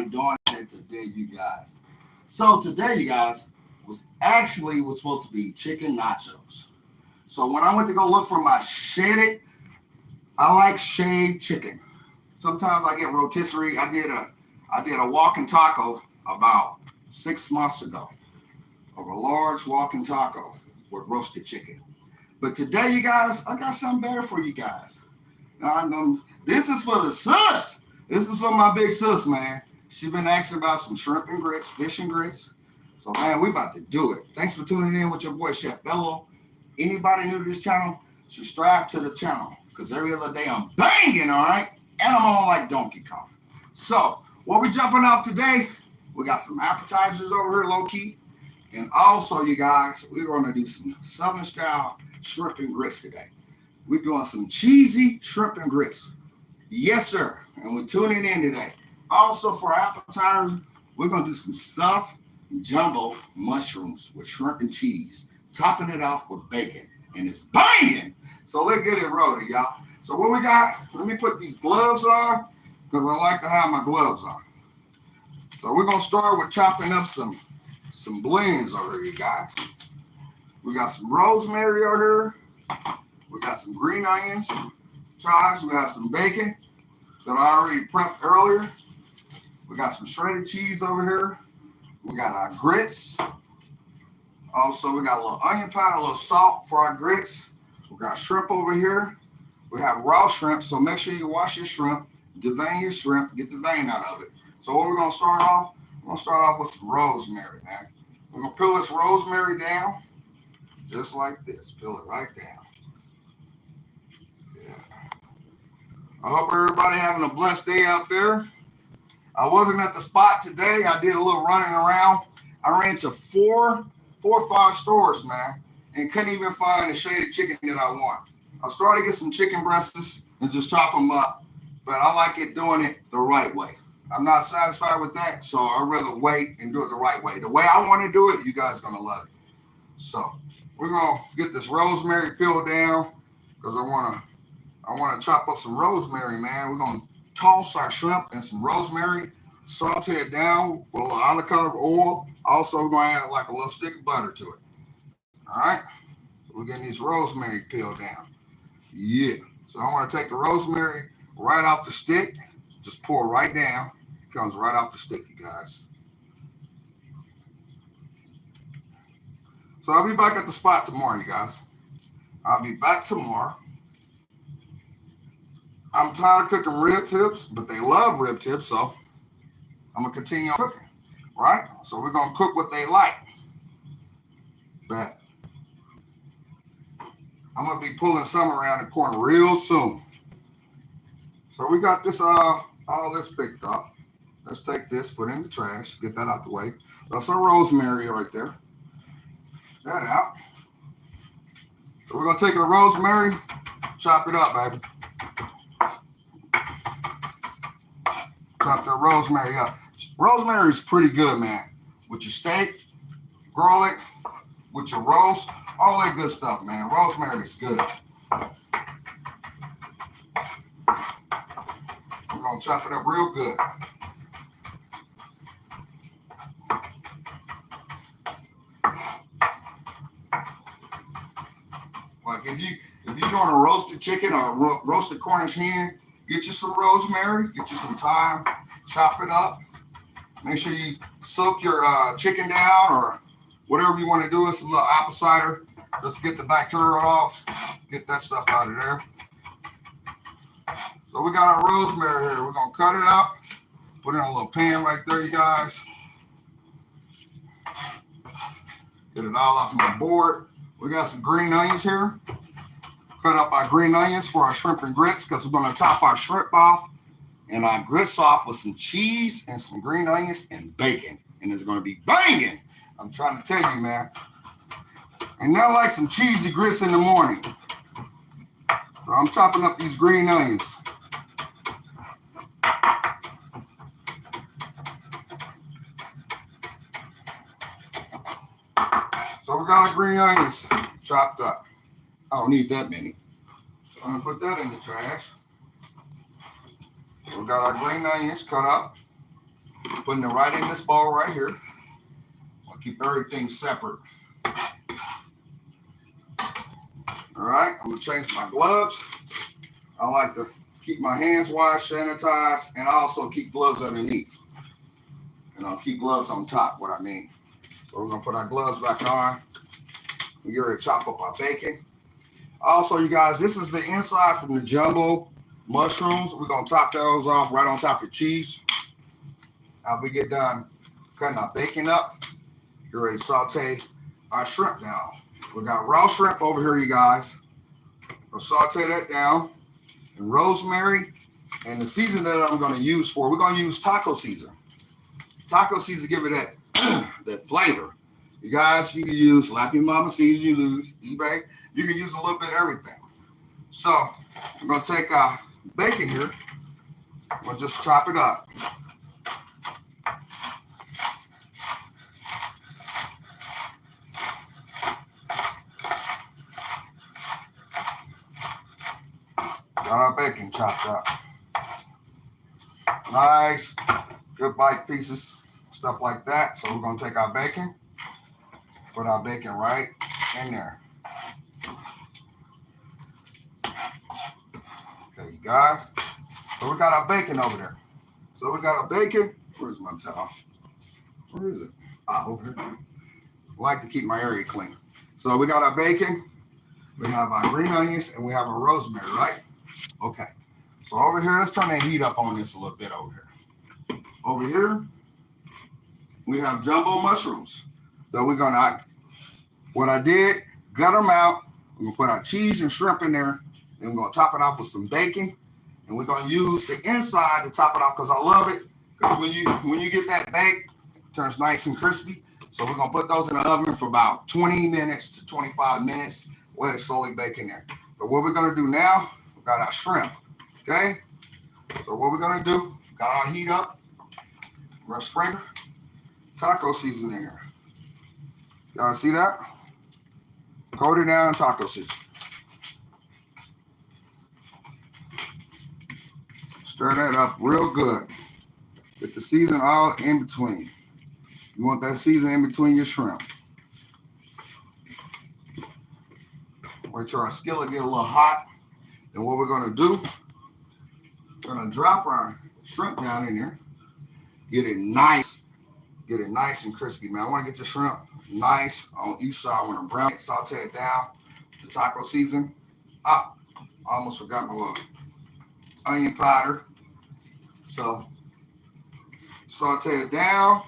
everybody doing today, you guys? So today, you guys, was supposed to be chicken nachos. So when I went to go look for my shaded, I like shaved chicken. Sometimes I get rotisserie. I did a walking taco about 6 months ago of a large walking taco with roasted chicken. But today, you guys, I got something better for you guys. This is for the sis. This is for my big sis, man. She been asking about some shrimp and grits, fish and grits. So, man, we about to do it. Thanks for tuning in with your boy, Chef Bello. Anybody new to this channel, subscribe to the channel. Because every other day I'm banging, all right? And I'm on like Donkey Kong. So, what we jumping off today, we got some appetizers over here, low-key. And also, you guys, we're going to do some Southern-style shrimp and grits today. We're doing some cheesy shrimp and grits. Yes, sir. And we're tuning in today. Also, for appetizer, we're going to do some stuffed jumbo mushrooms with shrimp and cheese, topping it off with bacon. And it's banging. So let's get it rolling, y'all. So what we got, let me put these gloves on because I like to have my gloves on. So we're going to start with chopping up some blends over here, you guys. We got some rosemary over here. We got some green onions, chives. We got some bacon that I already prepped earlier. We got some shredded cheese over here. We got our grits. Also, we got a little onion powder, a little salt for our grits. We got shrimp over here. We have raw shrimp, so make sure you wash your shrimp, devein your shrimp, get the vein out of it. So what we're going to start off, we're going to start off with some rosemary, man. We're going to peel this rosemary down, just like this. Peel it right down. Yeah. I hope everybody having a blessed day out there. I wasn't at the spot today. I did a little running around. I ran to four or five stores, man, and couldn't even find the shaded chicken that I want. I started to get some chicken breasts and just chop them up, but I like it doing it the right way. I'm not satisfied with that, so I'd rather wait and do it the right way. The way I want to do it, you guys are going to love it. So we're going to get this rosemary peeled down because I want to chop up some rosemary, man. We're going to toss our shrimp and some rosemary, saute it down with a little olive oil. Also, we're going to add like a little stick of butter to it. All right? So we're getting these rosemary peeled down. Yeah. So I want to take the rosemary right off the stick. Just pour right down. It comes right off the stick, you guys. So I'll be back at the spot tomorrow, you guys. I'll be back tomorrow. I'm tired of cooking rib tips, but they love rib tips, so I'm going to continue cooking, right? So we're going to cook what they like. But I'm going to be pulling some around the corner real soon. So we got this all this picked up. Let's take this, put it in the trash, get that out the way. That's our rosemary right there. That out. So we're going to take the rosemary, chop it up, baby. Chop the rosemary up. Rosemary is pretty good, man. With your steak, garlic, with your roast, all that good stuff, man. Rosemary is good. I'm going to chop it up real good. Like if you're doing a roasted chicken or a roasted Cornish hen, get you some rosemary, get you some thyme, chop it up. Make sure you soak your chicken down or whatever you want to do with some little apple cider. Just get the bacteria off, get that stuff out of there. So we got our rosemary here. We're going to cut it up, put it in a little pan right there, you guys. Get it all off my board. We got some green onions here. Cut up our green onions for our shrimp and grits because we're going to top our shrimp off and our grits off with some cheese and some green onions and bacon. And it's going to be banging. I'm trying to tell you, man. And not like some cheesy grits in the morning. So I'm chopping up these green onions. So we got our green onions chopped up. I don't need that many. So I'm going to put that in the trash. We got our green onions cut up. Putting it right in this bowl right here. I'll keep everything separate. All right, I'm gonna change my gloves. I like to keep my hands washed, sanitized, and also keep gloves underneath. And I'll keep gloves on top, what I mean. So we're gonna put our gloves back on. We get ready to chop up our bacon. Also, you guys, this is the inside from the jumbo mushrooms. We're gonna top those off right on top of cheese. After we get done cutting our bacon up, you're ready to saute our shrimp down. We got raw shrimp over here, you guys. We'll saute that down. And rosemary and the season that I'm gonna use we're gonna use taco season. Taco season give it that, that flavor. You guys, you can use Lappy Mama season, you use eBay. You can use a little bit of everything. So I'm gonna take our bacon here. We'll just chop it up. Got our bacon chopped up. Nice, good bite pieces, stuff like that. So we're gonna take our bacon, put our bacon right in there. Okay, you guys. So we got our bacon over there. So we got our bacon. Where's my towel? Where is it? Over here. I like to keep my area clean. So we got our bacon. We have our green onions and we have our rosemary, right? Okay. So over here, let's turn the heat up on this a little bit over here. Over here, we have jumbo mushrooms. So we're gonna, what I did, gut them out. We're gonna put our cheese and shrimp in there. Then we're gonna top it off with some bacon. And we're gonna use the inside to top it off because I love it. Because when you get that baked, it turns nice and crispy. So we're gonna put those in the oven for about 20 minutes to 25 minutes. Let it slowly bake in there. But what we're gonna do now, we got our shrimp. Okay? So what we're gonna do, got our heat up. We're gonna sprinkle taco seasoning in here. Y'all see that? Coat it down taco seasoning. Stir that up real good. Get the seasoning all in between. You want that seasoning in between your shrimp. Wait till our skillet get a little hot. Then what we're gonna do, we're gonna drop our shrimp down in there. Get it nice and crispy, man. I wanna get the shrimp nice on each side. I wanna brown it, saute it down. The taco season. I almost forgot my little onion powder. So saute it down.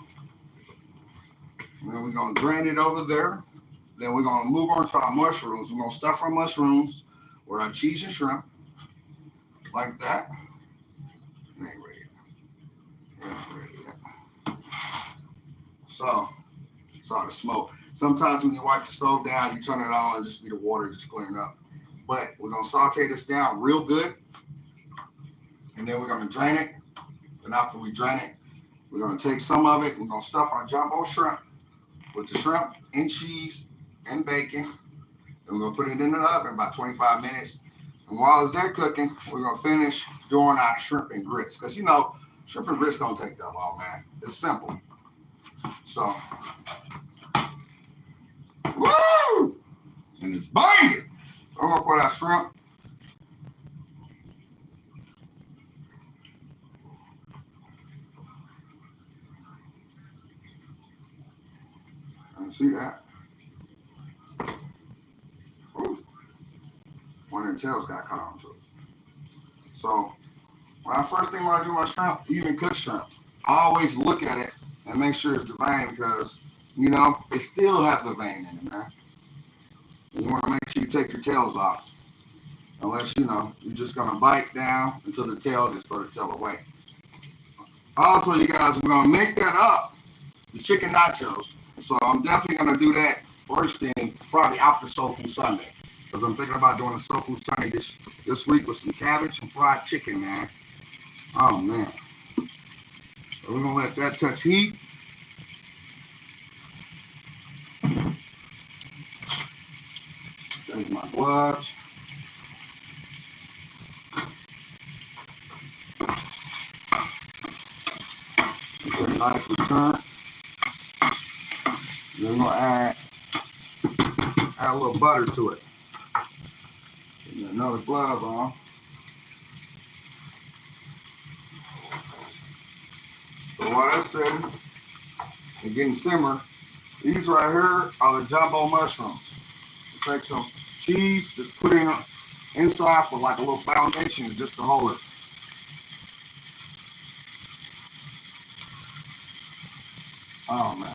And then we're gonna drain it over there. Then we're gonna move on to our mushrooms. We're gonna stuff our mushrooms with our cheese and shrimp, like that. It ain't ready yet. It ain't ready yet. So, saw the smoke. Sometimes when you wipe the stove down, you turn it on and just need the water just clearing up. But we're gonna saute this down real good. And then we're gonna drain it. And after we drain it, we're gonna take some of it. We're gonna stuff our jumbo shrimp with the shrimp and cheese and bacon. And we're gonna put it in the oven about 25 minutes. And while it's there cooking, we're gonna finish doing our shrimp and grits. Cause you know, shrimp and grits don't take that long, man. It's simple. So, woo! And it's banging. I'm gonna put our shrimp. See that? Ooh. One of the tails got cut onto it. So, first thing when I do my shrimp, even cooked shrimp, I always look at it and make sure it's the vein because, you know, it still has the vein in it, man. You want to make sure you take your tails off. Unless, you know, you're just going to bite down until the tail just throw the tail away. Also, you guys, we're going to make that up, the chicken nachos. So I'm definitely going to do that first thing, probably after Soul Food Sunday. Because I'm thinking about doing a Soul Food Sunday this week with some cabbage and fried chicken, man. Oh, man. So we're going to let that touch heat. There's my gloves. Get it nicely turned. Then we're gonna add a little butter to it. Get another glove on. So while that's sitting and getting simmer, these right here are the jumbo mushrooms. You take some cheese, just put it inside for like a little foundation just to hold it. Oh man.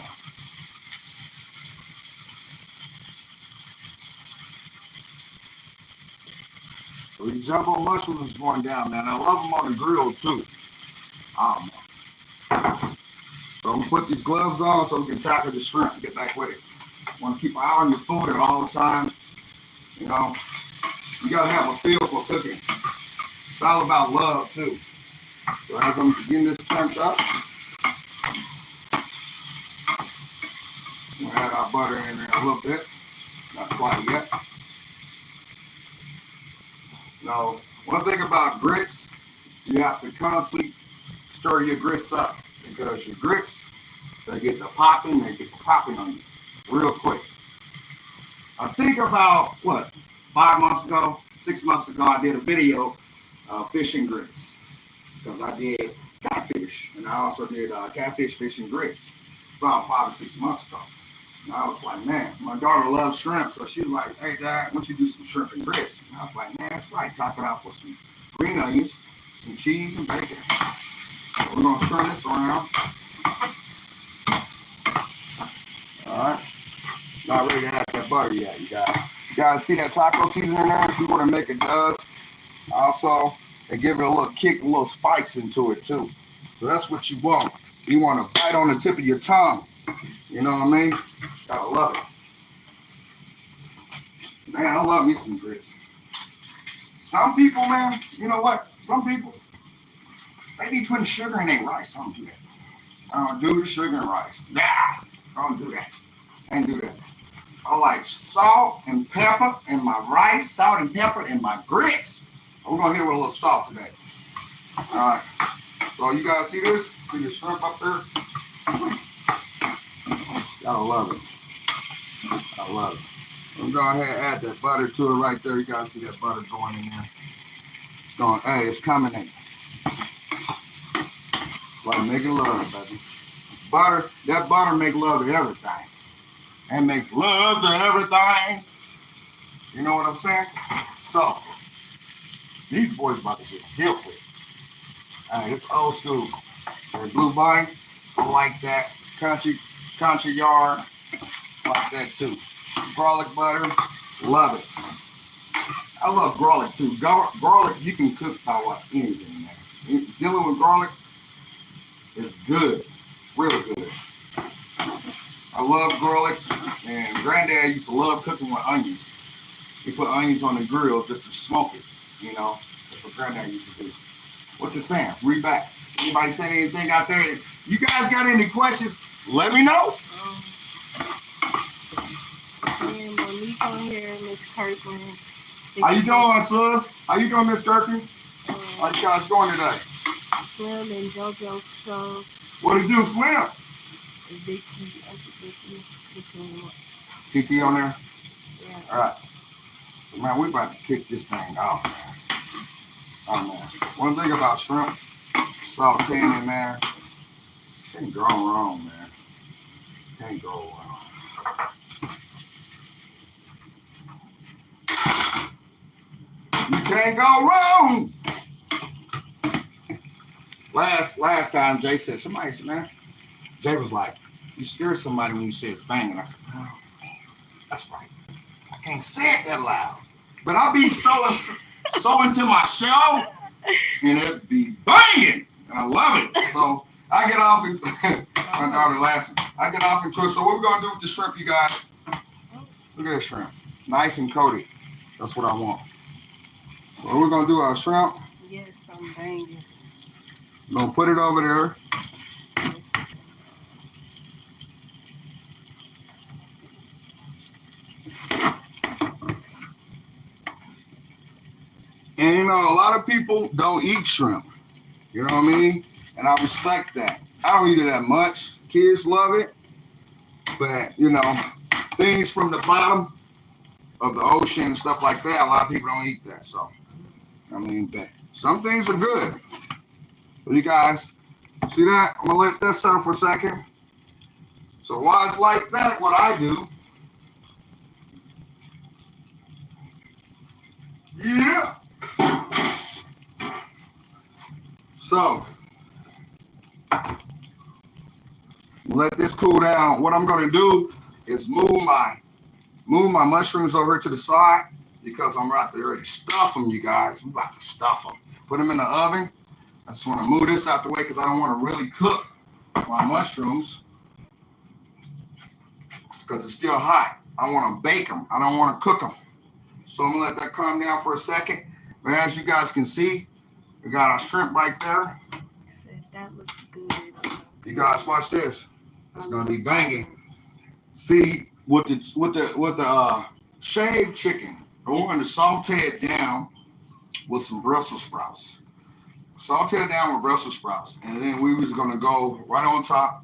So these jumbo mushrooms is going down, man. I love them on the grill too. Oh man. So I'm gonna put these gloves on so we can tackle the shrimp and get back with it. Want to keep an eye on your food at all times. You know, you gotta have a feel for cooking. It's all about love too. So as I'm getting this turned up, we'll add our butter in there a little bit. Not quite yet. Now, one thing about grits, you have to constantly stir your grits up because your grits, they get to popping on you real quick. I think about, 5 months ago, 6 months ago, I did a video of fish and grits because I did catfish and I also did catfish, fish and grits about 5 or 6 months ago. And I was like, man, my daughter loves shrimp, so she was like, hey, Dad, why don't you do some shrimp and grits? And I was like, man, that's right. Top it out with some green onions, some cheese, and bacon. So we're going to turn this around. All right. Not ready to add that butter yet, you guys. You guys see that taco seasoning in there? See what it make it does? Also, they give it a little kick, a little spice into it, too. So that's what you want. You want to bite on the tip of your tongue. You know what I mean? Gotta love it. Man, I love me some grits. Some people, man, you know what? Some people, they be putting sugar in their rice. I don't do that. I don't do the sugar and rice. Nah, I don't do that. I ain't do that. I like salt and pepper in my rice, salt and pepper in my grits. We're gonna hit it with a little salt today. All right. So you guys see this? See the shrimp up there? Gotta love it. I love it. I'm going to go ahead and add that butter to it right there. You guys see that butter going in there. It's going, hey, it's coming in. Like making love, baby. Butter, that butter make love to everything. And makes love to everything. You know what I'm saying? So, these boys about to get killed with. All right, it's old school. The Blue Vine, I like that. Country yard, like that too. Garlic butter, love it. I love garlic too. Garlic, you can cook about anything, man. Dealing with garlic is good. It's real good. I love garlic, and Granddad used to love cooking with onions. He put onions on the grill just to smoke it, you know. That's what Granddad used to do. What you saying? Read back. Anybody saying anything out there? You guys got any questions? Let me know. And Monique on here, Miss Kirkland. How you doing, sis? How you doing, Miss Kirkland? How you guys doing today? Slim and JoJo show. What do you do, Slim? Big T. TT on there? Yeah. All right. So, man, we about to kick this thing off, man. Oh, man. One thing about shrimp, sauteing it, man, can't go wrong, man. Can't go wrong. You can't go wrong. Last time Jay said, somebody said, man, Jay was like, you scared somebody when you say it's banging. I said, oh, man, that's right. I can't say it that loud. But I'll be so into my show, and it be banging. I love it. So I get off, and my daughter laughing. I get off into it. So what we're going to do with the shrimp, you guys, look at this shrimp. Nice and coated. That's what I want. So we're going to do our shrimp. Yes, I'm banging. We're going to put it over there. And you know, a lot of people don't eat shrimp. You know what I mean? And I respect that. I don't eat it that much. Kids love it, but you know, things from the bottom of the ocean and stuff like that, a lot of people don't eat that. So, I mean, but some things are good. So you guys see that? I'm gonna let that settle for a second. So while it's like that, what I do, yeah. So let this cool down. What I'm gonna do is move my mushrooms over to the side because I'm about to ready to stuff them, you guys. I'm about to stuff them. Put them in the oven. I just want to move this out the way because I don't want to really cook my mushrooms because it's still hot. I want to bake them. I don't want to cook them. So I'm going to let that calm down for a second. But as you guys can see, we got our shrimp right there. Said that looks good. You guys watch this. It's going to be banging. See, with the shaved chicken, I want to saute it down with some Brussels sprouts. Saute it down with Brussels sprouts. And then we was going to go right on top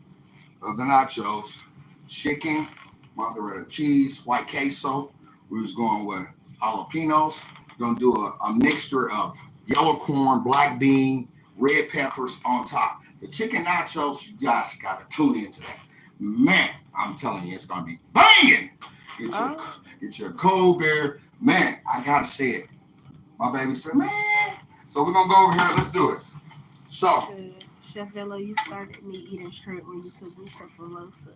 of the nachos, chicken, mozzarella cheese, white queso. We was going with jalapenos. We're going to do a mixture of yellow corn, black bean, red peppers on top. The chicken nachos, you guys got to tune into that. Man, I'm telling you, it's going to be banging. Get your cold beer. Man, I got to say it. My baby said, man. So we're going to go over here. Let's do it. So. Chef Velo, you started me eating shrimp when you took me to Velosa.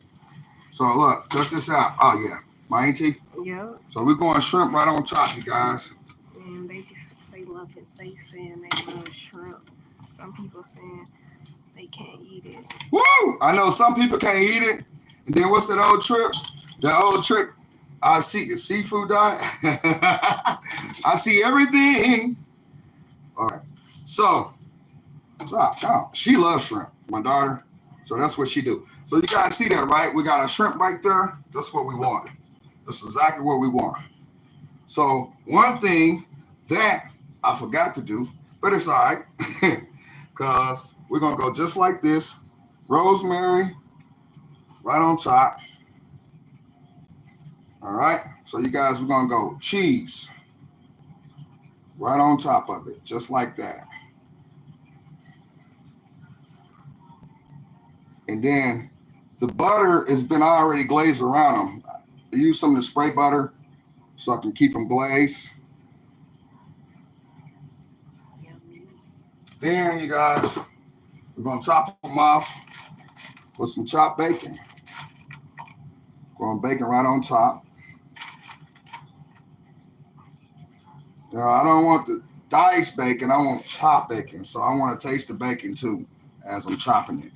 So look, check this out. Oh yeah, my auntie. Yep. So we're going shrimp right on top, you guys. And they love it. They saying they love shrimp. Some people saying they can't eat it. Woo! I know some people can't eat it. And then what's that old trick? That old trick. I see the seafood diet. I see everything. All right. So she loves shrimp, my daughter. So that's what she do. So you guys see that, right? We got our shrimp right there. That's what we want. That's exactly what we want. So one thing that I forgot to do, but it's all right, because we're going to go just like this. Rosemary right on top. All right. So you guys, we're going to go cheese right on top of it, just like that. And then the butter has been already glazed around them. I use some of the spray butter so I can keep them glazed. Then you guys, we're going to top them off with some chopped bacon. Going bacon right on top. Now, I don't want the diced bacon. I want chopped bacon. So I want to taste the bacon too as I'm chopping it.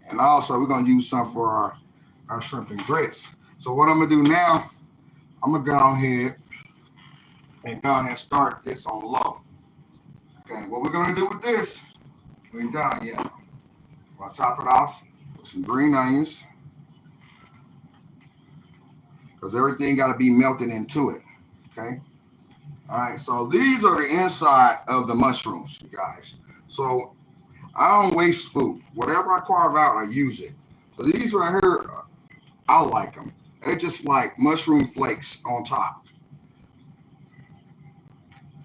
And also, we're going to use some for our shrimp and grits. So what I'm going to do now, I'm going to go ahead and start this on low. Okay, what we're going to do with this, we ain't done yet. I'll top it off with some green onions because everything got to be melted into it, okay? All right, so these are the inside of the mushrooms, you guys. So I don't waste food. Whatever I carve out, I use it. So these right here, I like them. They're just like mushroom flakes on top.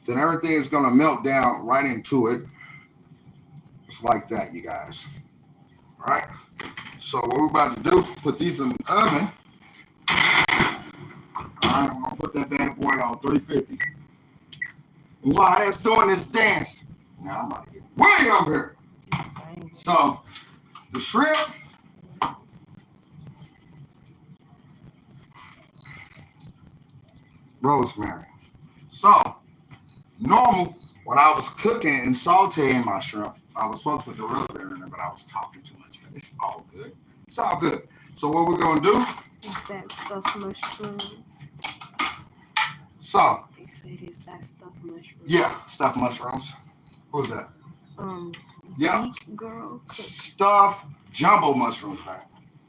Then everything is going to melt down right into it. Just like that, you guys. All right. So what we're about to do, put these in the oven. All right, I'm going to put that bad boy on 350. And while that's doing this dance, now I'm about to get way over here. So the shrimp, rosemary. So normal, when I was cooking and sauteing my shrimp, I was supposed to put the rosemary in there, but I was talking too much. But it's all good. It's all good. So what we're gonna do? Is that stuffed mushrooms? So They said it's that stuffed mushrooms. Yeah, stuffed mushrooms. Who's that? Yeah. Girl. Stuffed jumbo mushrooms, man.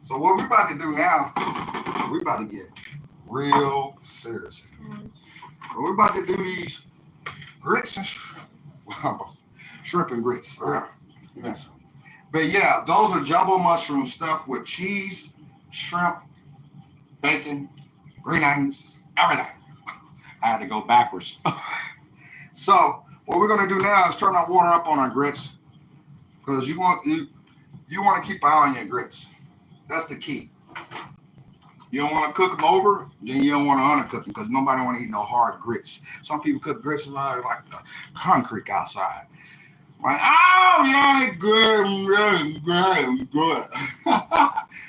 So what we're about to do now, we're about to get real serious. We're about to do these grits and shrimp and grits. Yes. But yeah, those are jumbo mushrooms stuffed with cheese, shrimp, bacon, green onions, everything. I had to go backwards. So what we're gonna do now is turn our water up on our grits because you want to keep an eye on your grits. That's the key. You don't want to cook them over, then you don't want to undercook them because nobody want to eat no hard grits. Some people cook grits like the concrete outside. Like, oh yeah, they good.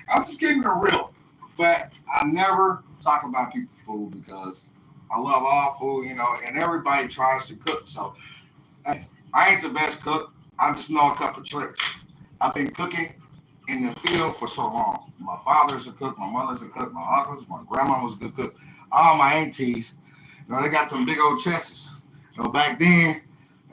I'm just keeping it real, but I never talk about people's food because I love all food, and everybody tries to cook. So I ain't the best cook. I just know a couple of tricks. I've been cooking in the field for so long. My father's a cook, my mother's a cook, my uncles, my grandma was a good cook. All my aunties, they got them big old chests. Back then,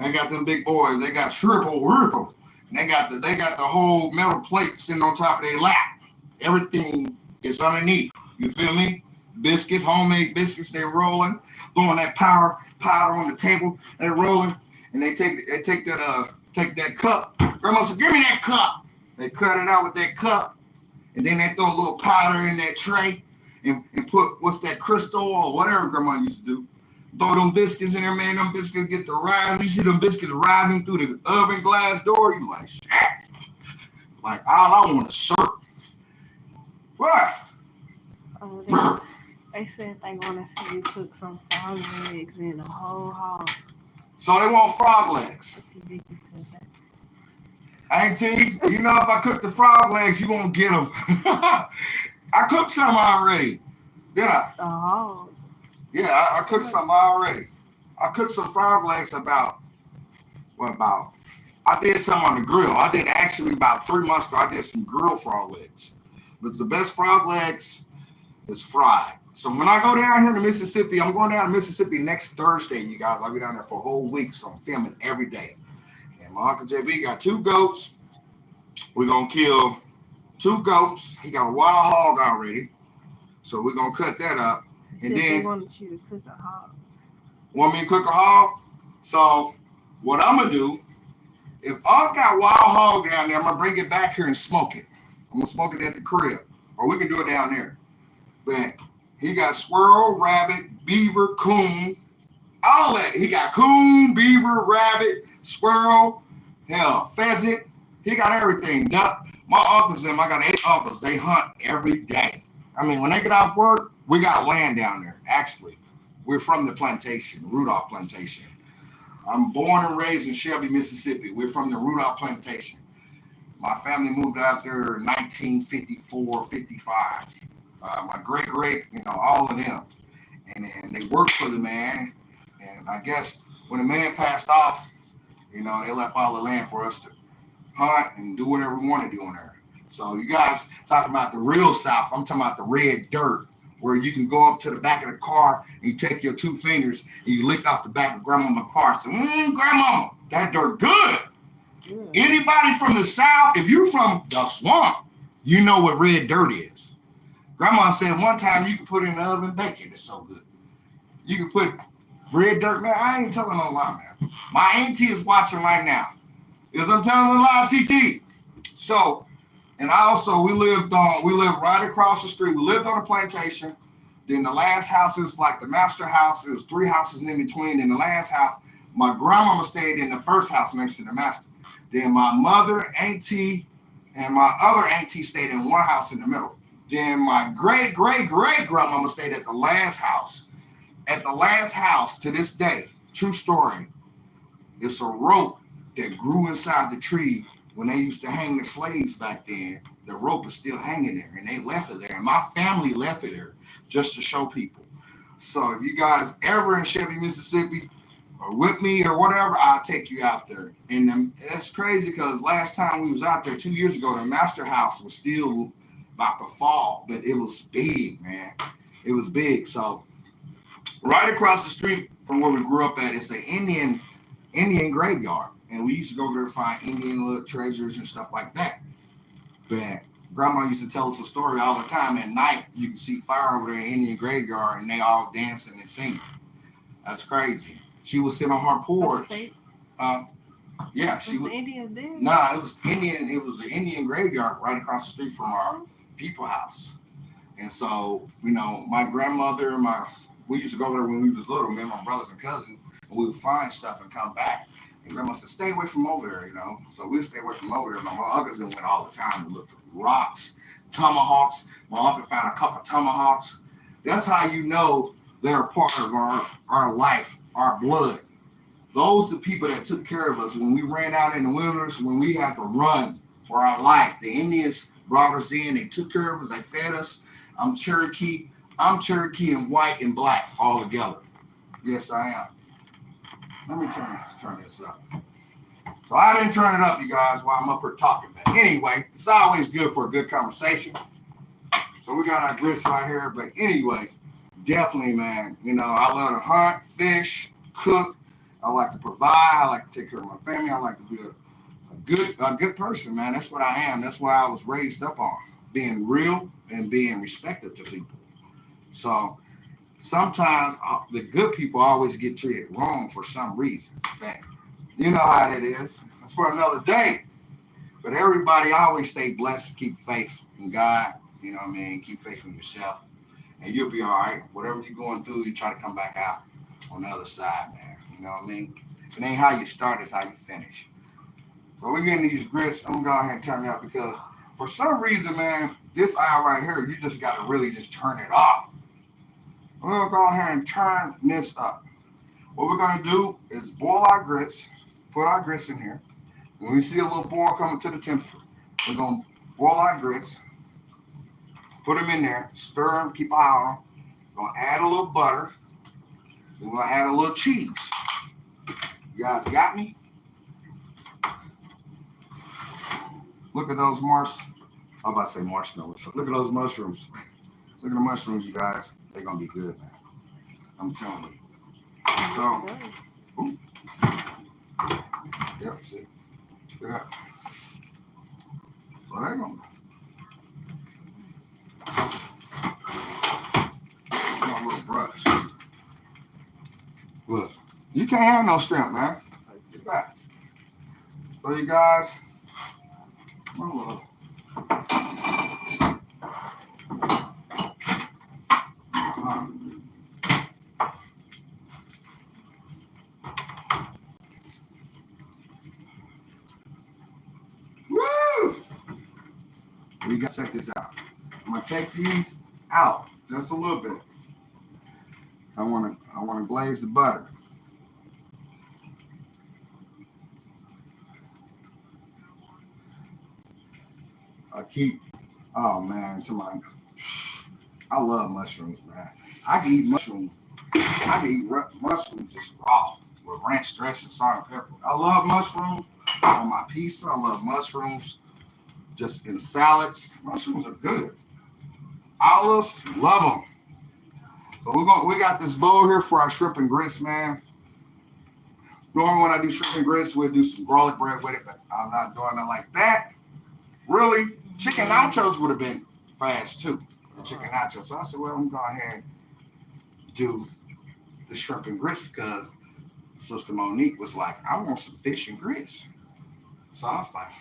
they got them big boys. They got shriple. And they got the whole metal plate sitting on top of their lap. Everything is underneath. You feel me? Biscuits, homemade biscuits, they're rolling, throwing that powder on the table, they're rolling, and they take that cup. Grandma said, give me that cup. They cut it out with that cup, and then they throw a little powder in that tray and put, what's that, crystal or whatever Grandma used to do. Throw them biscuits in there, man. Them biscuits get to rise. You see them biscuits rising through the oven glass door. You like, shit. Like, all I want is syrup. What? Oh, they said they want to see you cook some frog legs in the whole hall. So they want frog legs. TV said that. Auntie, if I cook the frog legs, you won't get them. I cooked some already. Did I? Oh. Yeah, I cooked some already. I cooked some frog legs I did some on the grill. I did actually about 3 months ago, I did some grilled frog legs. But the best frog legs is fried. So when I go down here to Mississippi, I'm going down to Mississippi next Thursday, you guys. I'll be down there for a whole week, so I'm filming every day. And my Uncle JB got 2 goats. We're going to kill 2 goats. He got a wild hog already. So we're going to cut that up. And then they wanted you to cook a hog. Want me to cook a hog? So what I'm going to do, if Unc got wild hog down there, I'm going to bring it back here and smoke it. I'm going to smoke it at the crib. Or we can do it down there. But he got squirrel, rabbit, beaver, coon, all that. He got coon, beaver, rabbit, squirrel, pheasant. He got everything. Duck. My uncles I got 8 uncles. They hunt every day. I mean, when they get off work, we got land down there. Actually, we're from the plantation, Rudolph Plantation. I'm born and raised in Shelby, Mississippi. We're from the Rudolph Plantation. My family moved out there in 1954, 55. My great, all of them. And they worked for the man. And I guess when the man passed off, they left all the land for us to hunt and do whatever we want to do in there. So you guys talking about the real South. I'm talking about the red dirt, where you can go up to the back of the car and you take your 2 fingers and you lick off the back of Grandmama's car. Say, Grandmama, that dirt good. Yeah. Anybody from the South, if you're from the swamp, you know what red dirt is. Grandma said one time you can put it in the oven and bake it. It's so good. You can put red dirt, man. I ain't telling no lie, man. My auntie is watching right now. Is I'm telling a lie, TT. So, and also we lived right across the street. We lived on a plantation. Then the last house was like the master house. It was 3 houses in between. Then the last house, my grandmama stayed in the first house next to the master. Then my mother, auntie, and my other auntie stayed in one house in the middle. Then my great grandmama stayed at the last house. At the last house to this day, true story, it's a rope that grew inside the tree when they used to hang the slaves back then. The rope is still hanging there, and they left it there. And my family left it there just to show people. So if you guys ever in Shelby, Mississippi, or with me or whatever, I'll take you out there. And it's crazy because last time we was out there 2 years ago, the master house was still about to fall, but it was big, man. It was big. So right across the street from where we grew up at is the Indian graveyard. And we used to go over there and find Indian little treasures and stuff like that. But Grandma used to tell us a story all the time. At night, you can see fire over there in the Indian graveyard, and they all dancing and singing. That's crazy. She would sit on her porch. Yeah, she Was was. the Indians there? Nah, it was Indian. It was an Indian graveyard right across the street from our people house. And so, my grandmother, we used to go there when we was little, me and my brothers and cousins, and we would find stuff and come back. And grandma said, stay away from over there. So we would stay away from over there. My uncles went all the time to look for rocks, tomahawks. My uncle found a couple tomahawks. That's how you know they're a part of our life, our blood. Those are the people that took care of us when we ran out in the wilderness, when we had to run for our life. The Indians brought us in, they took care of us, they fed us. I'm Cherokee and white and black all together. Yes, I am. Let me turn this up. So I didn't turn it up, you guys, while I'm up here talking. But anyway, it's always good for a good conversation. So we got our grits right here. But anyway, definitely, man, I love to hunt, fish, cook. I like to provide. I like to take care of my family. I like to be a good person, man. That's what I am. That's why I was raised up on, being real and being respectful to people. So sometimes the good people always get treated wrong for some reason. Man, you know how it is. It's for another day. But everybody always stay blessed. Keep faith in God. You know what I mean? Keep faith in yourself. And you'll be all right. Whatever you're going through, you try to come back out on the other side, man. You know what I mean? It ain't how you start, it's how you finish. So we're getting these grits. I'm going to go ahead and turn it up because for some reason, man, this aisle right here, you just got to really just turn it up. We're going to go ahead and turn this up. What we're going to do is boil our grits, put our grits in here. When we see a little boil coming to the temperature, we're going to boil our grits, put them in there, stir them, keep an eye on them. We're going to add a little butter. We're going to add a little cheese. You guys got me? Look at those I'm about to say marshmallows. Look at those mushrooms. Look at the mushrooms, you guys. They're going to be good, man. I'm telling you. So, ooh. Yep, see? Look at that. So they're going to a little brush. Look, you can't have no shrimp, man. Get back. So you guys, woo! You gotta check this out. I'm gonna take these out just a little bit. I wanna glaze the butter. I love mushrooms, man. I can eat mushrooms. I can eat mushrooms just raw with ranch dressing, salt and pepper. I love mushrooms on my pizza. I love mushrooms just in salads. Mushrooms are good. Olives, love them. So we got this bowl here for our shrimp and grits, man. Normally when I do shrimp and grits, we'll do some garlic bread with it, but I'm not doing it like that. Really, chicken nachos would have been fast too. The chicken nachos. So I said, well, I'm going to go ahead and do the shrimp and grits because Sister Monique was like, I want some fish and grits. So I was like,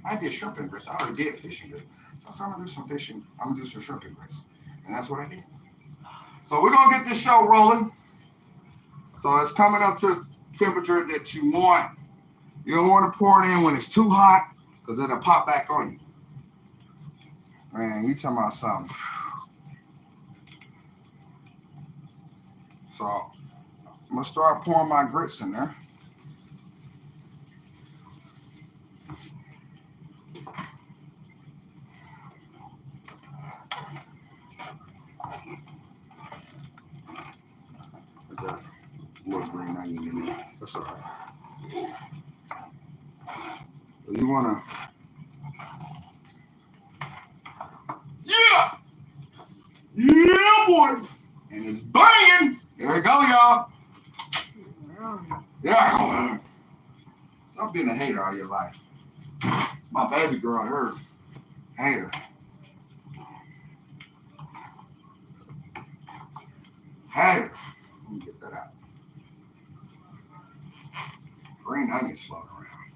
I did shrimp and grits. I already did fish and grits. So I said, I'm going to do some shrimp and grits. And that's what I did. So we're going to get this show rolling. So it's coming up to temperature that you want. You don't want to pour it in when it's too hot because it'll pop back on you. Man, you talking about something. So I'm going to start pouring my grits in there. Put that little green onion in there. That's all right. So you want to... Yeah, boy. And it's banging. There we go, y'all. Yeah. Stop being a hater all your life. It's my baby girl, her hater. Hater. Let me get that out. green onions floating around.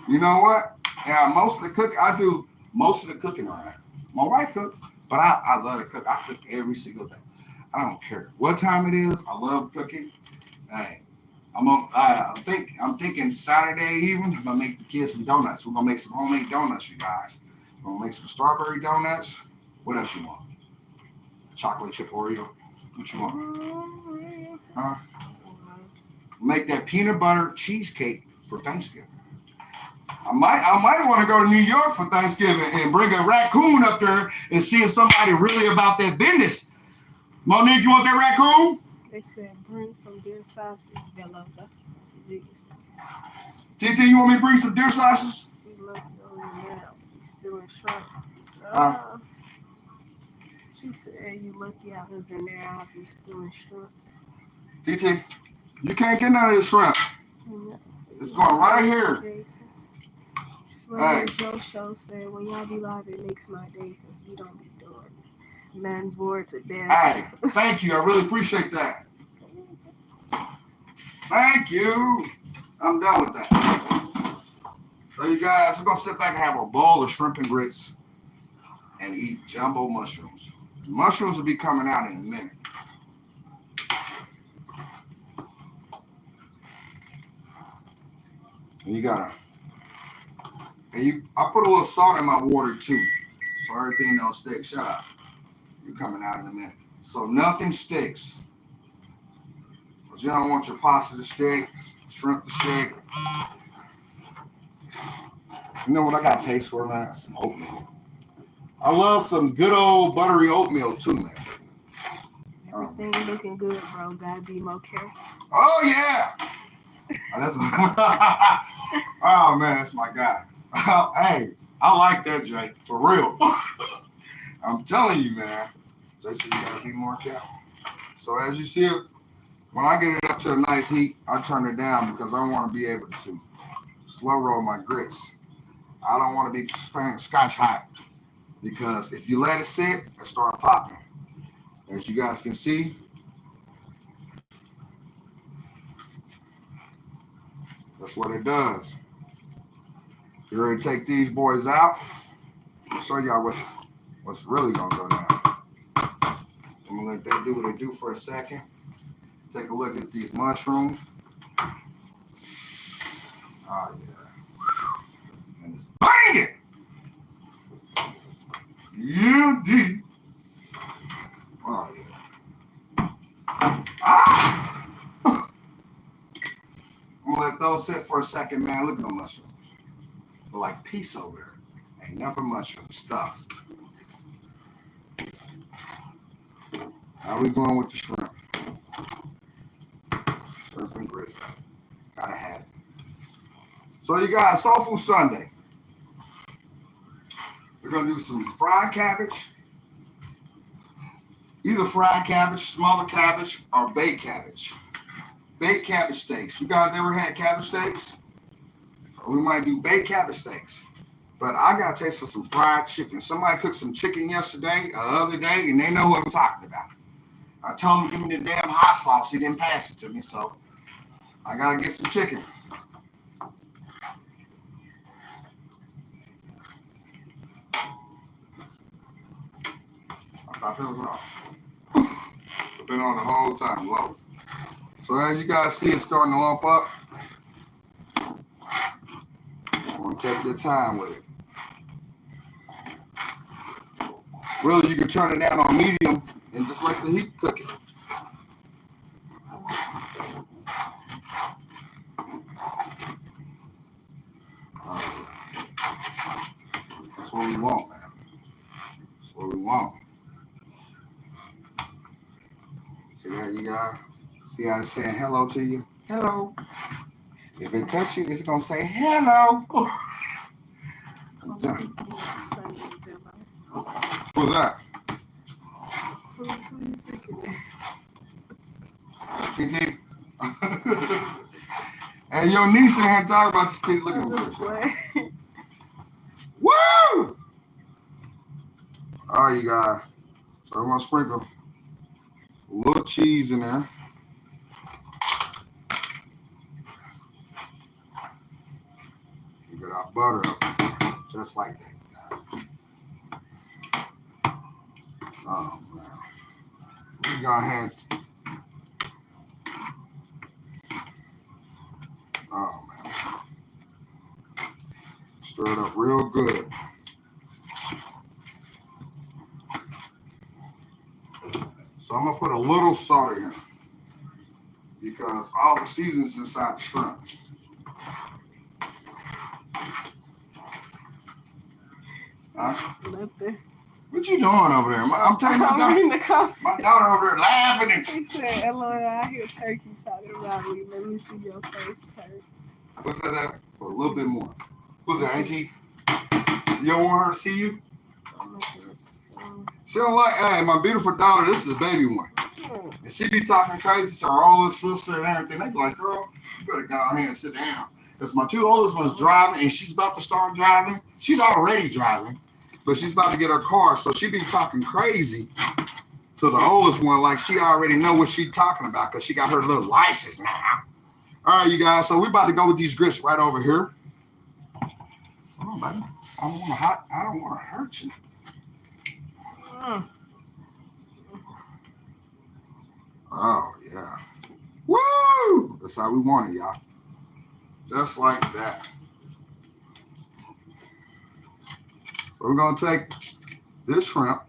You know what? Yeah, I do most of the cooking around. My wife cooks, but I love to cook. I cook every single day. I don't care what time it is. I love cooking. Hey, I'm thinking Saturday evening. I'm gonna make the kids some donuts. We're gonna make some homemade donuts, you guys. We're gonna make some strawberry donuts. What else you want? Chocolate chip Oreo. What you want? Huh? Make that peanut butter cheesecake for Thanksgiving. I might want to go to New York for Thanksgiving and bring a raccoon up there and see if somebody really about that business. Monique, you want that raccoon? They said bring some deer sausage. Hello, that's the biggest. TT, you want me to bring some deer sausages? We love you over there. He's still in shrimp. She said you lucky I was in there. I'll be still in shrimp. TT, you can't get none of this shrimp. It's going right here. Okay. Hey. Joe Show said when y'all be live, it makes my day because we don't be doing man bored to death. Hey, thank you. I really appreciate that. Thank you. I'm done with that. So you guys, we're gonna sit back and have a bowl of shrimp and grits and eat jumbo mushrooms. Mushrooms will be coming out in a minute. And I put a little salt in my water too, so everything don't stick. Shut up. You're coming out in a minute. So nothing sticks. But you don't want your pasta to stick, shrimp to stick. You know what I got to taste for, man? Some oatmeal. I love some good old buttery oatmeal too, man. Everything looking good, bro. Gotta be more careful. Oh yeah. Oh man, that's my guy. Hey, I like that, Jay. For real. I'm telling you, man. Jason, you gotta be more careful. So as you see it, when I get it up to a nice heat, I turn it down because I want to be able to slow roll my grits. I don't want to be playing Scotch hot because if you let it sit, it start popping. As you guys can see, that's what it does. You ready to take these boys out? I'll show y'all what's really gonna go down. I'm gonna let that do what they do for a second. Take a look at these mushrooms. Oh yeah. And it's banging! UD. Oh yeah. Ah! I'm gonna let those sit for a second, man. Look at the mushrooms. They're like peace over there. Ain't nothing mushroom stuff. How we going with the shrimp? Shrimp and grits. Gotta have it. So you got Soul Food Sunday. We're gonna do some fried cabbage. Either fried cabbage, smaller cabbage, or baked cabbage. Baked cabbage steaks. You guys ever had cabbage steaks? We might do baked cabbage steaks. But I got a taste for some fried chicken. Somebody cooked some chicken yesterday, the other day, and they know who I'm talking about. I told him to give me the damn hot sauce. He didn't pass it to me, so I gotta get some chicken. I thought that was off. Been on the whole time, low. So as you guys see, it's starting to lump up. I'm gonna take your time with it. Really, you can turn it down on medium and just let the heat cook it. That's what we want, man. That's what we want. See how you got? See how it's saying hello to you? Hello. If it touch you, it's gonna say hello. What's that? TT. And your niece in here talking about your teeth looking good. Woo! All right, you guys. So I'm gonna sprinkle a little cheese in there. butter up, just like that. Oh man, we go ahead. Oh man, stir it up real good. So I'm gonna put a little salt in here because all the seasonings inside the shrimp. Nothing. What you doing over there? I'm telling you, I'm reading the comments. my daughter over there laughing and He said, "LOL, I hear turkey talking about me. Let me see your face, turkey." what's that? For a little bit more. Who's that, Auntie? You don't want her to see you? She don't like. Hey, my beautiful daughter. This is a baby one, and she be talking crazy to her oldest sister and everything. They be like, "Girl, you better go ahead and sit down." Because my two oldest ones driving, and she's about to start driving. She's already driving, but she's about to get her car, so she be talking crazy to the oldest one, like she already know what she talking about, because she got her little license now. All right, you guys. So we about to go with these grits right over here. Hold on, baby. I don't want to hurt you. Oh yeah. Woo! That's how we want it, y'all. Just like that. So we're gonna take this shrimp,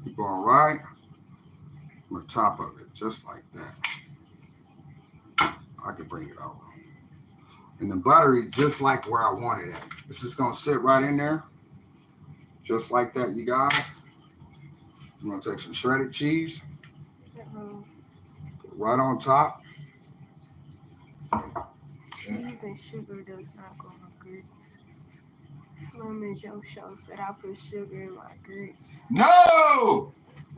keep going right on the top of it, just like that. I can bring it over. And the buttery, just like where I want it at. It's just gonna sit right in there, just like that, you guys. I'm gonna take some shredded cheese, put it right on top. Cheese and sugar does not go with grits. Slim and Joe Show said I put sugar in my grits. No!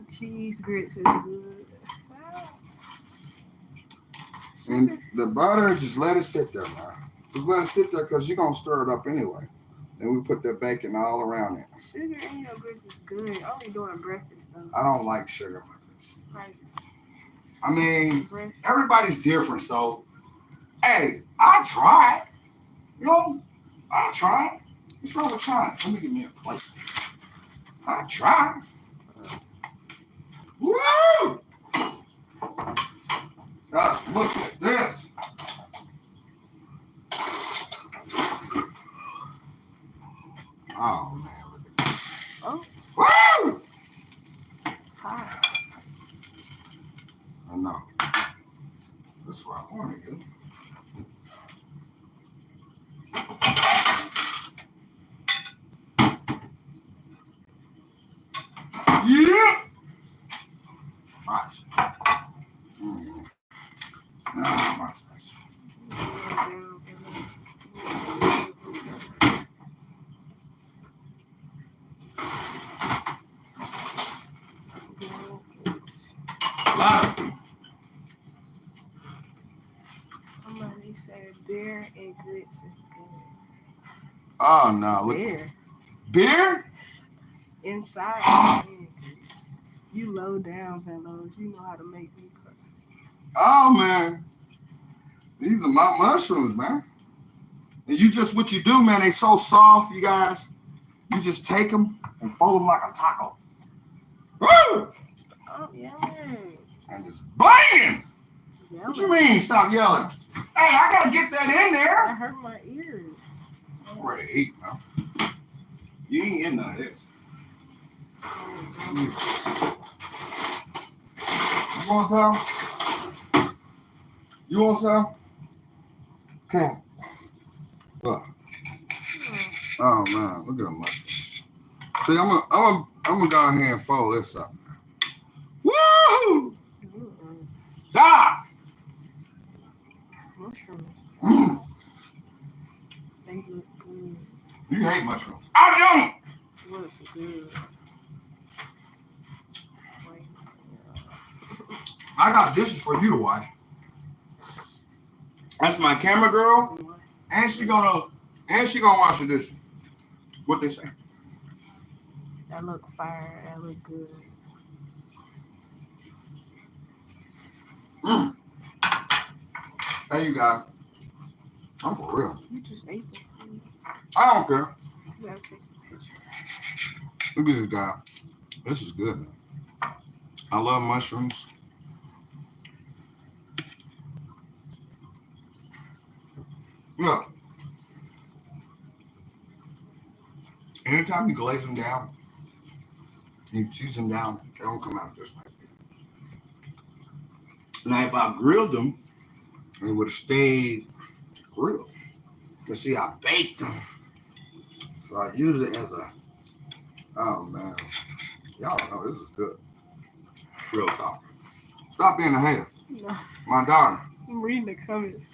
Cheese grits is good. And the butter, just let it sit there, man. Just let it sit there because you're gonna stir it up anyway. And we put that bacon all around it. Sugar in your grits is good. Only doing breakfast though. I don't like sugar in my grits. Like I mean, breakfast. everybody's different, so hey, I tried. You know, I tried. What's wrong with trying? Let me give me a plate. I tried. Woo! Guys, look at this. Oh man, look at this. Oh. Woo! It's hot. I know. That's what I want to do. Yeah. Watch. Watch this. Somebody said beer and grits is good. Oh no! Look. Beer Beer? inside and grits. You low down, fellows. You know how to make me cry. Oh man, these are my mushrooms, man. And you just what you do, man. They so soft, you guys. You just take them and fold them like a taco. Woo! Oh, yeah. And just bang! Yelling. What you mean? Stop yelling! Hey, I gotta get that in That there. hurt my ears. I'm ready to eat now. You ain't in none of this. You want some? You want some? Come on. Look. Oh man, look at them. See, I'm gonna go ahead and fold this up. Woo! Stop! Mushrooms. Mm. They look good. You hate mushrooms. I What's good? Wait. don't. I got dishes for you to wash. That's my camera girl, and she gonna wash the dishes. What they say? That look fire. That look good. Hey, you guys. I'm for real. You just ate the food. I don't care. You gotta take a picture. Look at this guy. This is good, man. I love mushrooms. Look. Anytime you glaze them down, you cheese them down, they don't come out this way. Now, if I grilled them, it would have stayed grilled. But see, I baked them. So I use it as a, oh man. Y'all don't know, this is good. Real talk. Stop being a hater. No, My daughter. I'm reading the comments.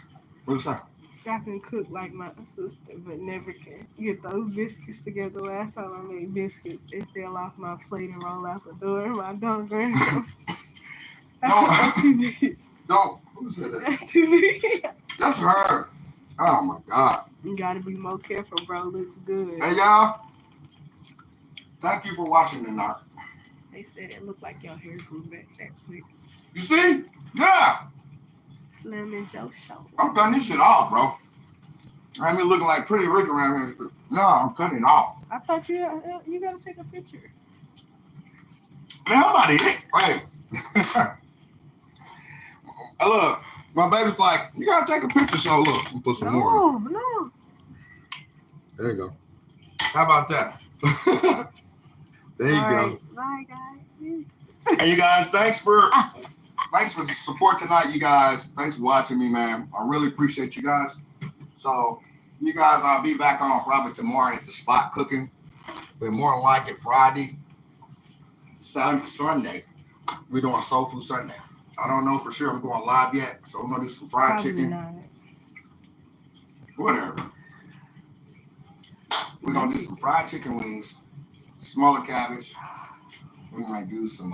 What's that? I can cook like my sister, but never can get those biscuits together. Last time I made biscuits, it fell off my plate and rolled out the door. My dog ran. Don't. Who said that? That's too big. That's her. Oh my God. You gotta be more careful, bro. Looks good. Hey y'all. Thank you for watching tonight. They said it looked like your hair grew back that quick. You see? Yeah. Slim and Joe show. I'm cutting this shit off, bro. I mean, looking like Pretty Rick around here. No, I'm cutting it off. I thought you gotta take a picture. Man, I'm about to eat. Hey. Look, my baby's like, you gotta take a picture. So look, we'll put some more. No. There you go. How about that? There you All go. right. Bye, guys. Hey, you guys, thanks for the support tonight, you guys. Thanks for watching me, man. I really appreciate you guys. So, you guys, I'll be back on probably tomorrow at the spot cooking. But more than likely Friday, Saturday, Sunday, we're doing Soul Food Sunday. I don't know for sure I'm going live yet, so we're gonna do some fried Probably chicken. not. Whatever. We're gonna do some fried chicken wings, smaller cabbage. We might do some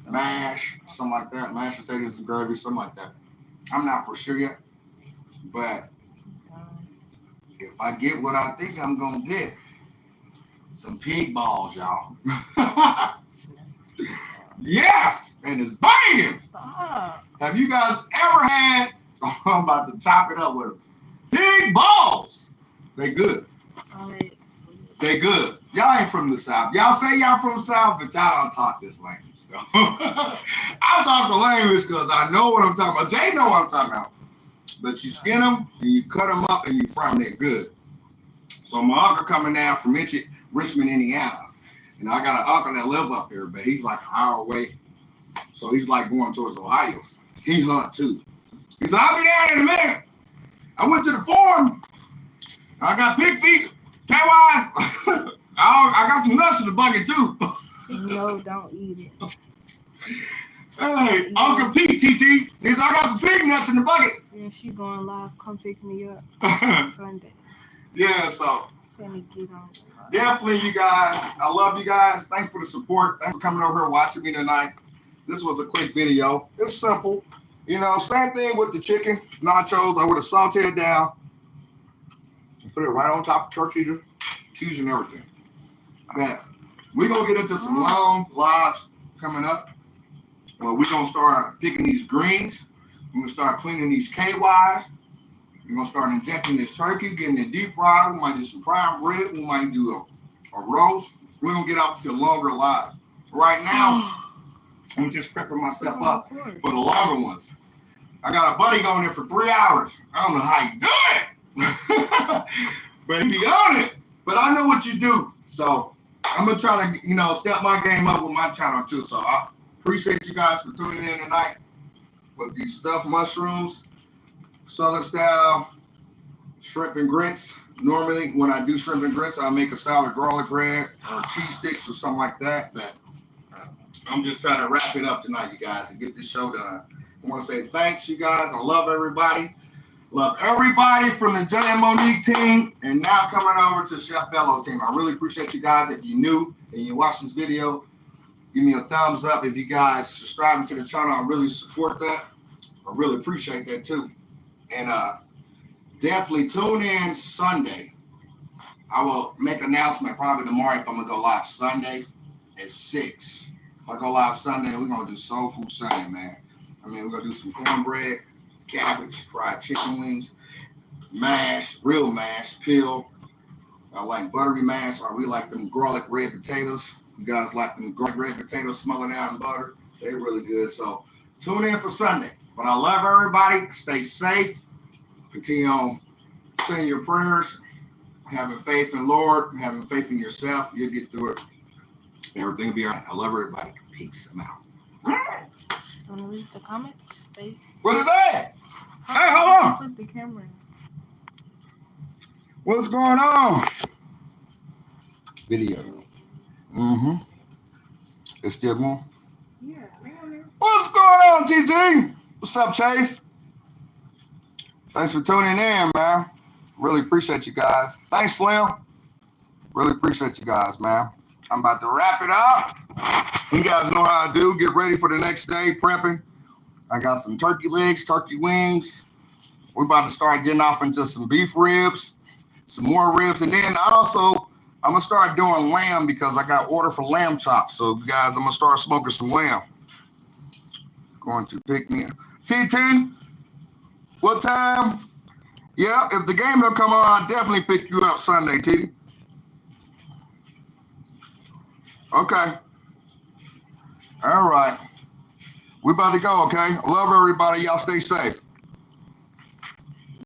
mash, something like that. Mashed potatoes and gravy, something like that. I'm not for sure yet, but if I get what I think I'm gonna get, some pig balls, y'all. Yes, and it's banging. Stop. Have you guys ever had? I'm about to top it up with them. Pig balls. They good. All right. They good. Y'all ain't from the South. Y'all say y'all from the South, but y'all don't talk this language. So. I talk the language because I know what I'm talking about. Jay know what I'm talking about. But you skin them and you cut them up and you fry them. They're good. So my uncle coming down from Richmond, Indiana. And I got an uncle that live up here, but he's like an hour away. So he's like going towards Ohio. He hunt too. He said, I'll be there in a minute. I went to the farm. I got pig feet, cow eyes. I got some nuts in the bucket too. No, don't eat it. Hey, Uncle Pete, TT. He said, I got some pig nuts in the bucket. Yeah, she going live. Come pick me up Sunday. Yeah, so Let me get on. definitely, you guys. I love you guys. Thanks for the support. Thanks for coming over here and watching me tonight. This was a quick video. It's simple. You know, same thing with the chicken nachos. I would have sauteed down and put it right on top of turkey, cheese, and everything. But we're going to get into some long lives coming up. Well, we're going to start picking these greens. We're going to start cleaning these KYs. We're going to start injecting this turkey, getting it deep fried. We might do some prime rib. We might do a roast. We're going to get up to longer lives. Right now, I'm just prepping myself up for the longer ones. I got a buddy going there for 3 hours. I don't know how you do it. But he be on it. But I know what you do. So I'm going to try to, step my game up with my channel too. So I appreciate you guys for tuning in tonight with these stuffed mushrooms, Southern style, shrimp and grits. Normally, when I do shrimp and grits, I make a salad garlic bread or cheese sticks or something like that. But I'm just trying to wrap it up tonight, you guys, and get this show done. I want to say thanks, you guys. I love everybody. Love everybody from the Jay and Monique team, and now coming over to Chef Bello team. I really appreciate you guys. If you're new and you watch this video, give me a thumbs up. If you guys subscribe to the channel, I really support that. I really appreciate that too. And definitely tune in Sunday. I will make an announcement probably tomorrow if I'm going to go live Sunday at 6. If I go live Sunday, we're going to do Soul Food Sunday, man. I mean, we're going to do some cornbread, cabbage, fried chicken wings. mash, real mash, peel. I like buttery mash. I really like them garlic red potatoes. You guys like them garlic red potatoes smelling out in butter? They're really good. So tune in for Sunday. But I love everybody. Stay safe. Continue on saying your prayers, having faith in Lord, having faith in yourself. You'll get through it. Everything will be all right. I love everybody. Peace. I'm out. Want to read the comments? What is that? Hey, hold on. Flip the camera. What's going on? Video. Mm-hmm. It's still going? Yeah, What's going on, TG? What's up, Chase? Thanks for tuning in, man. Really appreciate you guys. Thanks, Slim. Really appreciate you guys, man. I'm about to wrap it up. You guys know how I do. Get ready for the next day, prepping. I got some turkey legs, turkey wings. We're about to start getting off into some beef ribs, some more ribs. And then I'm going to start doing lamb because I got order for lamb chops. So, guys, I'm going to start smoking some lamb. Going to pick me up. TT, what time? Yeah, if the game don't come on, I'll definitely pick you up Sunday, TT. Okay. All right. We're about to go, okay? Love everybody. Y'all stay safe.